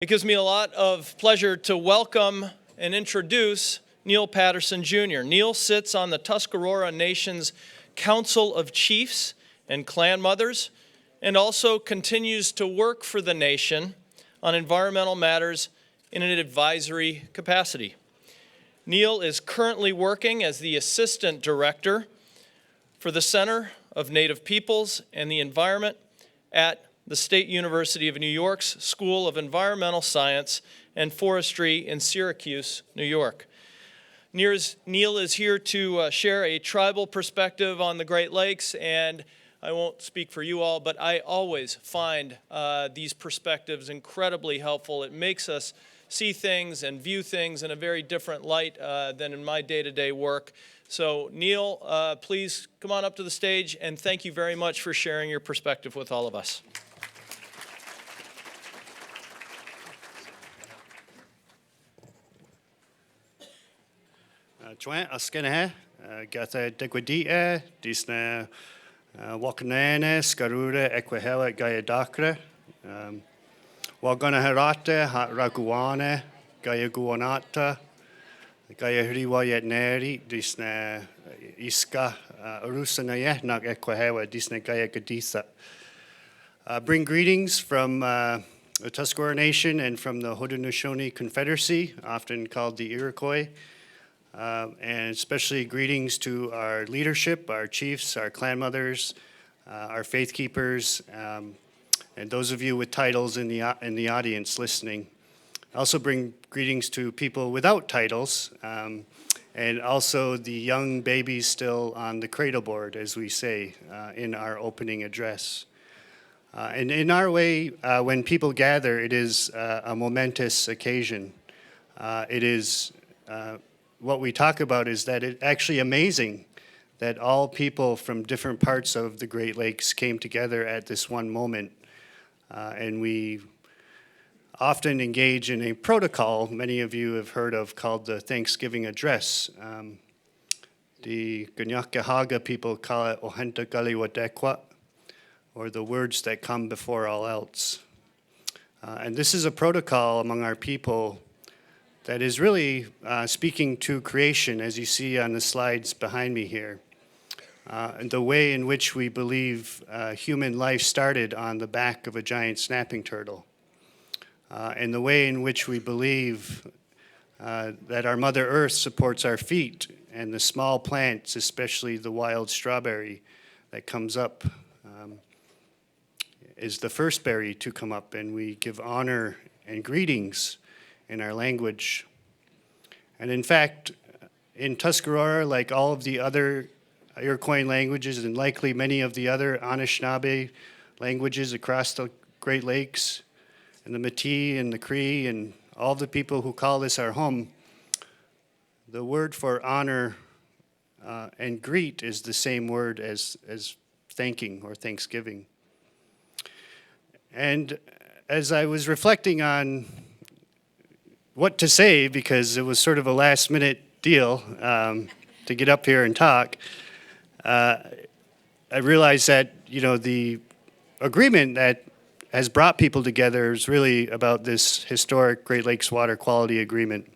It gives me a lot of pleasure to welcome and introduce Neil Patterson Jr. Neil sits on the Tuscarora Nation's Council of Chiefs and Clan Mothers, and also continues to work for the nation on environmental matters in an advisory capacity. Neil is currently working as the Assistant Director for the Center of Native Peoples and the Environment at the State University of New York's School of Environmental Science and Forestry in Syracuse, New York. Neil is here to share a tribal perspective on the Great Lakes, and I won't speak for you all, but I always find these perspectives incredibly helpful. It makes us see things and view things in a very different light than in my day-to-day work. So Neil, please come on up to the stage, and thank you very much for sharing your perspective with all of us. Joan Askenahe, Gata Degwadita, Disna Wakanana, Skarura, Equahela, Gaya Dakra, Wagana Harata, Hat Raguana, Gaya Guanata, Gaya Hriwayat Neri, Disna Iska, Arusanaya, Nak Equahela, Disna Gaya Gadisa. Bring greetings from the Tuscarora Nation and from the Haudenosaunee Confederacy, often called the Iroquois. And especially greetings to our leadership, our chiefs, our clan mothers, our faith keepers, and those of you with titles in the audience listening. I also bring greetings to people without titles, and also the young babies still on the cradle board, as we say in our opening address. And in our way, when people gather, it is a momentous occasion. It is what we talk about is that it's actually amazing that all people from different parts of the Great Lakes came together at this one moment. And we often engage in a protocol many of you have heard of called the Thanksgiving Address. The Gunyakahaga people call it Ohenta Galiwadekwa, or the words that come before all else. And this is a protocol among our people that is really speaking to creation, as you see on the slides behind me here. And the way in which we believe human life started on the back of a giant snapping turtle. And the way in which we believe that our Mother Earth supports our feet, and the small plants, especially the wild strawberry that comes up, is the first berry to come up, and we give honor and greetings in our language. And in fact, in Tuscarora, like all of the other Iroquois languages, and likely many of the other Anishinaabe languages across the Great Lakes, and the Métis and the Cree, and all the people who call this our home, the word for honor and greet is the same word as thanking or thanksgiving. And as I was reflecting on what to say, because it was sort of a last-minute deal to get up here and talk, I realized that, the agreement that has brought people together is really about this historic Great Lakes Water Quality Agreement.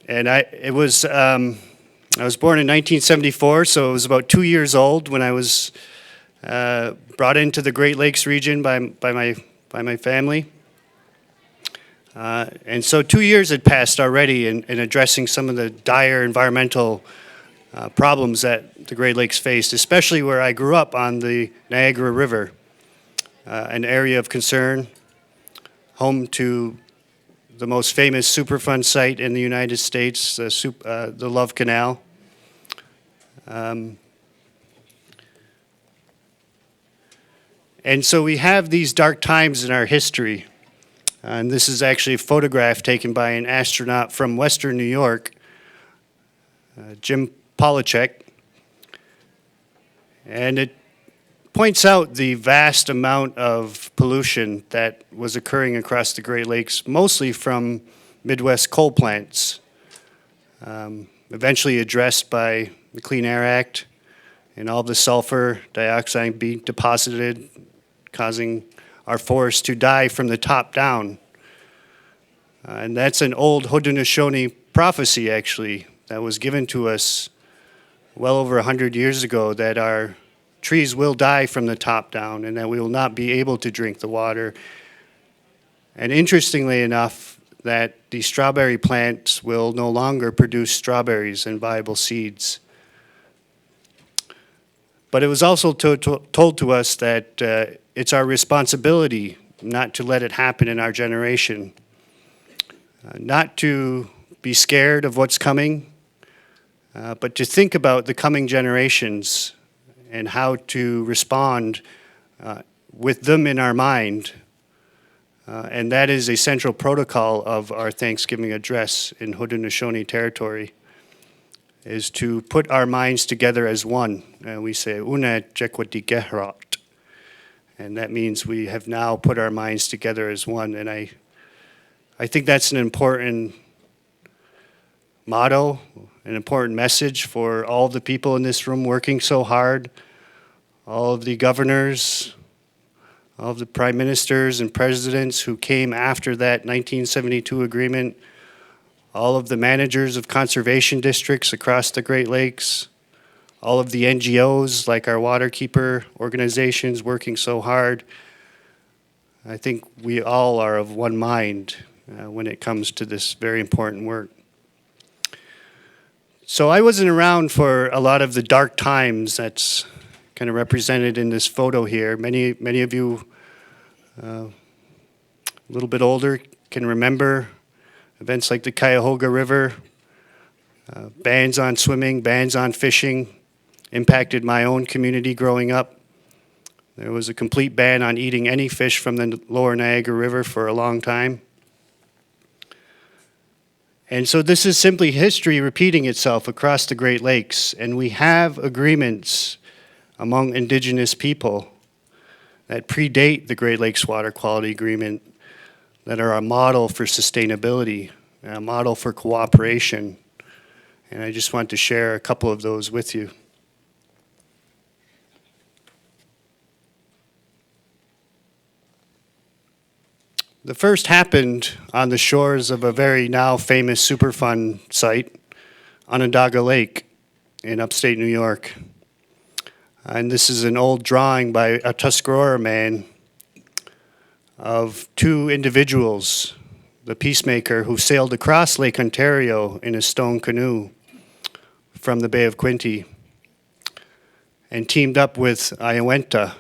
And I was born in 1974, so I was about 2 years old when I was brought into the Great Lakes region by my family. And so 2 years had passed already in addressing some of the dire environmental problems that the Great Lakes faced, especially where I grew up on the Niagara River, an area of concern, home to the most famous Superfund site in the United States, the Love Canal. And so we have these dark times in our history. And this is actually a photograph taken by an astronaut from Western New York, Jim Polachek. And it points out the vast amount of pollution that was occurring across the Great Lakes, mostly from Midwest coal plants, eventually addressed by the Clean Air Act and all the sulfur dioxide being deposited causing our forests to die from the top down. And that's an old Haudenosaunee prophecy, actually, that was given to us well over 100 years ago, that our trees will die from the top down and that we will not be able to drink the water. And interestingly enough, that the strawberry plants will no longer produce strawberries and viable seeds. But it was also told to us that it's our responsibility not to let it happen in our generation, not to be scared of what's coming, but to think about the coming generations and how to respond with them in our mind. And that is a central protocol of our Thanksgiving address in Haudenosaunee territory, is to put our minds together as one. We say, Una jekwati gehrot. And that means we have now put our minds together as one. And I think that's an important motto, an important message for all of the people in this room working so hard, all of the governors, all of the prime ministers and presidents who came after that 1972 agreement, all of the managers of conservation districts across the Great Lakes, all of the NGOs like our waterkeeper organizations working so hard. I think we all are of one mind when it comes to this very important work. So I wasn't around for a lot of the dark times that's kind of represented in this photo here. Many of you a little bit older can remember events like the Cuyahoga River, bans on swimming, bans on fishing, impacted my own community growing up. There was a complete ban on eating any fish from the lower Niagara River for a long time. And so this is simply history repeating itself across the Great Lakes, and we have agreements among Indigenous people that predate the Great Lakes Water Quality Agreement that are a model for sustainability, a model for cooperation. And I just want to share a couple of those with you. The first happened on the shores of a very now famous Superfund site, Onondaga Lake in upstate New York. And this is an old drawing by a Tuscarora man of two individuals, the peacemaker who sailed across Lake Ontario in a stone canoe from the Bay of Quinte and teamed up with Iowenta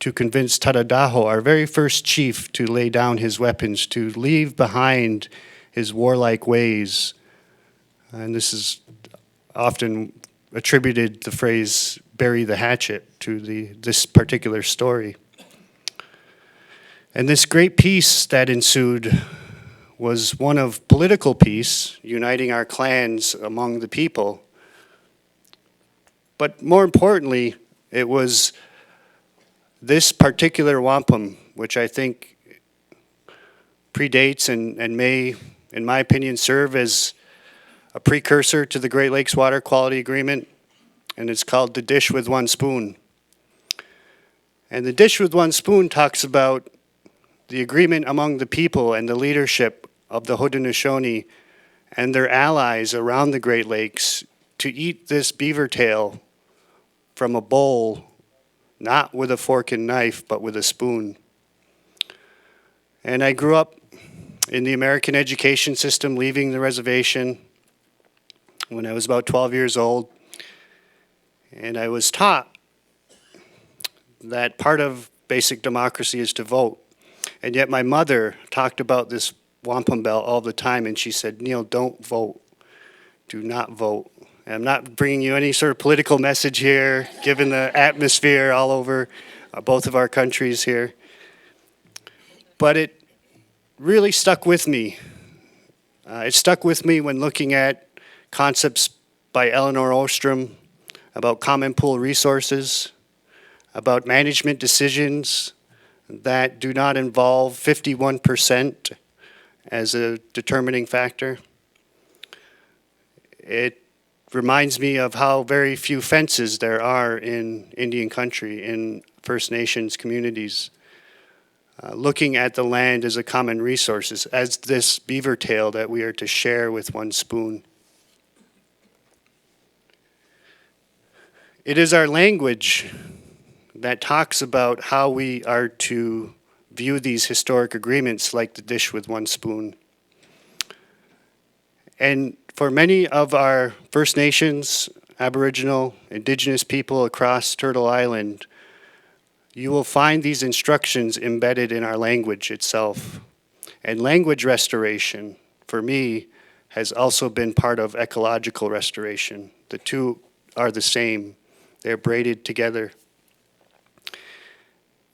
to convince Tadadaho, our very first chief, to lay down his weapons, to leave behind his warlike ways. And this is often attributed the phrase, bury the hatchet, to this particular story. And this great peace that ensued was one of political peace, uniting our clans among the people. But more importantly, it was this particular wampum, which I think predates and may, in my opinion, serve as a precursor to the Great Lakes Water Quality Agreement, and it's called the Dish with One Spoon. And the Dish with One Spoon talks about the agreement among the people and the leadership of the Haudenosaunee and their allies around the Great Lakes to eat this beaver tail from a bowl, not with a fork and knife, but with a spoon. And I grew up in the American education system, leaving the reservation when I was about 12 years old. And I was taught that part of basic democracy is to vote. And yet my mother talked about this Wampum Belt all the time, and she said, Neil, don't vote. Do not vote. And I'm not bringing you any sort of political message here, given the atmosphere all over both of our countries here. But it really stuck with me. It stuck with me when looking at concepts by Eleanor Ostrom about common pool resources, about management decisions that do not involve 51% as a determining factor. It reminds me of how very few fences there are in Indian country, in First Nations communities. Looking at the land as a common resource, as this beaver tail that we are to share with one spoon. It is our language that talks about how we are to view these historic agreements like the dish with one spoon. And for many of our First Nations, Aboriginal, Indigenous people across Turtle Island, you will find these instructions embedded in our language itself. And language restoration, for me, has also been part of ecological restoration. The two are the same. They're braided together.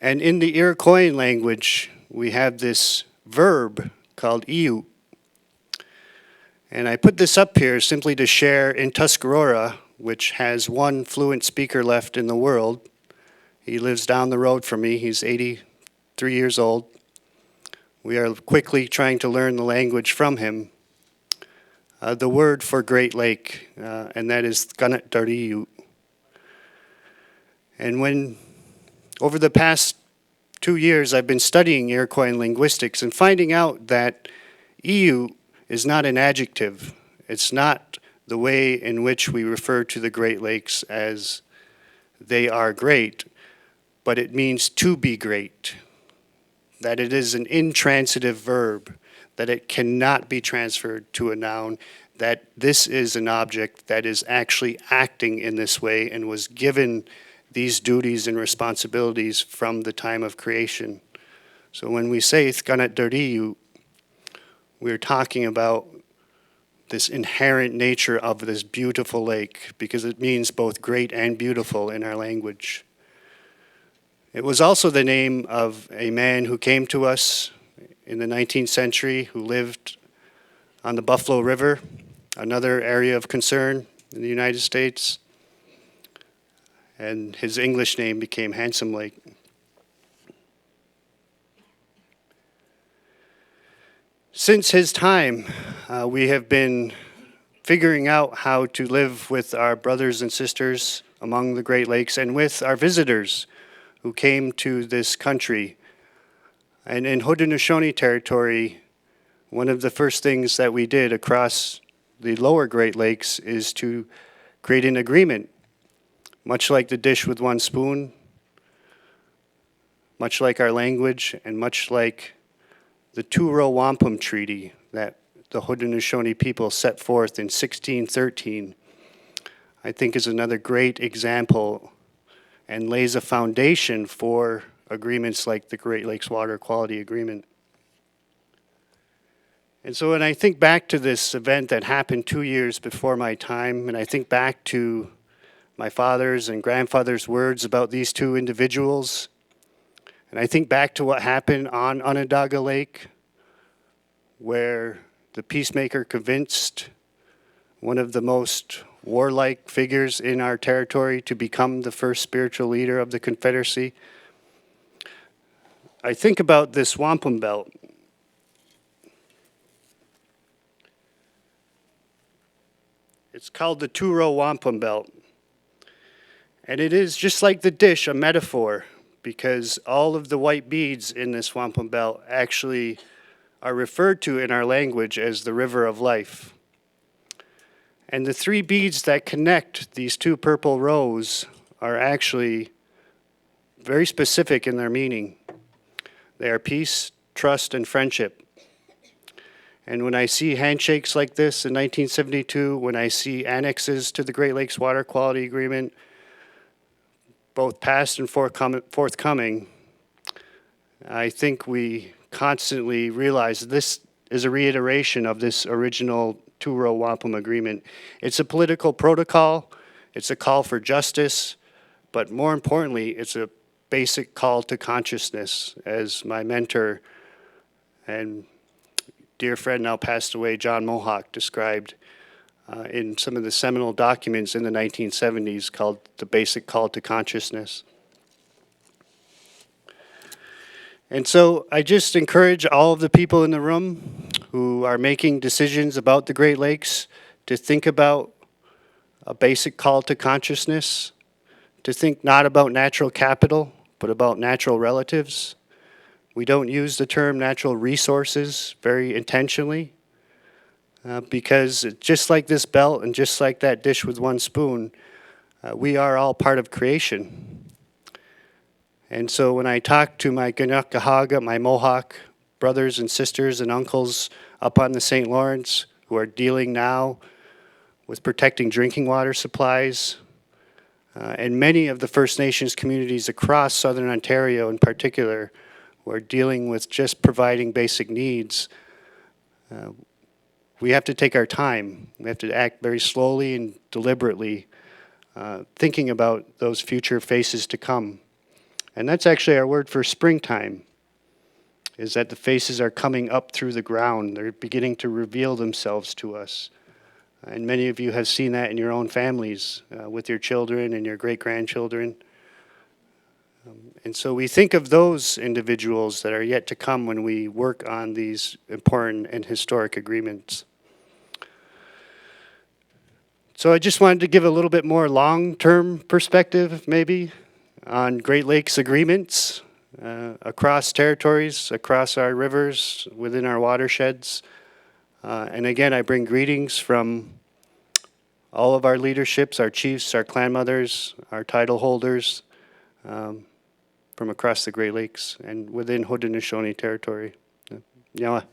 And in the Iroquoian language, we have this verb called iu. And I put this up here simply to share in Tuscarora, which has one fluent speaker left in the world. He lives down the road from me. He's 83 years old. We are quickly trying to learn the language from him. The word for Great Lake, and that is Tkanatariyu. And when, over the past 2 years, I've been studying Iroquois linguistics and finding out that iu is not an adjective. It's not the way in which we refer to the Great Lakes as they are great, but it means to be great. That it is an intransitive verb, that it cannot be transferred to a noun, that this is an object that is actually acting in this way and was given these duties and responsibilities from the time of creation. So when we say Tkanatariyu, we're talking about this inherent nature of this beautiful lake, because it means both great and beautiful in our language. It was also the name of a man who came to us in the 19th century, who lived on the Buffalo River, another area of concern in the United States. And his English name became Handsome Lake. Since his time, we have been figuring out how to live with our brothers and sisters among the Great Lakes and with our visitors who came to this country. And in Haudenosaunee territory, one of the first things that we did across the lower Great Lakes is to create an agreement, much like the dish with one spoon, much like our language, and much like the Two-Row Wampum Treaty that the Haudenosaunee people set forth in 1613, I think is another great example and lays a foundation for agreements like the Great Lakes Water Quality Agreement. And so when I think back to this event that happened 2 years before my time, and I think back to my father's and grandfather's words about these two individuals, and I think back to what happened on Onondaga Lake, where the peacemaker convinced one of the most warlike figures in our territory to become the first spiritual leader of the Confederacy. I think about this Wampum Belt. It's called the Two-Row Wampum Belt. And it is, just like the dish, a metaphor, because all of the white beads in this wampum belt actually are referred to in our language as the river of life. And the three beads that connect these two purple rows are actually very specific in their meaning. They are peace, trust, and friendship. And when I see handshakes like this in 1972, when I see annexes to the Great Lakes Water Quality Agreement, both past and forthcoming, I think we constantly realize this is a reiteration of this original Two-Row Wampum Agreement. It's a political protocol, it's a call for justice, but more importantly, it's a basic call to consciousness, as my mentor and dear friend, now passed away, John Mohawk, described in some of the seminal documents in the 1970s called The Basic Call to Consciousness. And so I just encourage all of the people in the room who are making decisions about the Great Lakes to think about a basic call to consciousness, to think not about natural capital, but about natural relatives. We don't use the term natural resources very intentionally because just like this belt and just like that dish with one spoon, we are all part of creation. And so when I talk to my Ganakahaga, my Mohawk brothers and sisters and uncles up on the St. Lawrence who are dealing now with protecting drinking water supplies, and many of the First Nations communities across Southern Ontario in particular who are dealing with just providing basic needs, we have to take our time. We have to act very slowly and deliberately, thinking about those future faces to come. And that's actually our word for springtime, is that the faces are coming up through the ground. They're beginning to reveal themselves to us. And many of you have seen that in your own families, with your children and your great-grandchildren. And so we think of those individuals that are yet to come when we work on these important and historic agreements. So I just wanted to give a little bit more long-term perspective, maybe, on Great Lakes agreements across territories, across our rivers, within our watersheds. And again, I bring greetings from all of our leaderships, our chiefs, our clan mothers, our title holders from across the Great Lakes and within Haudenosaunee territory. Yawa.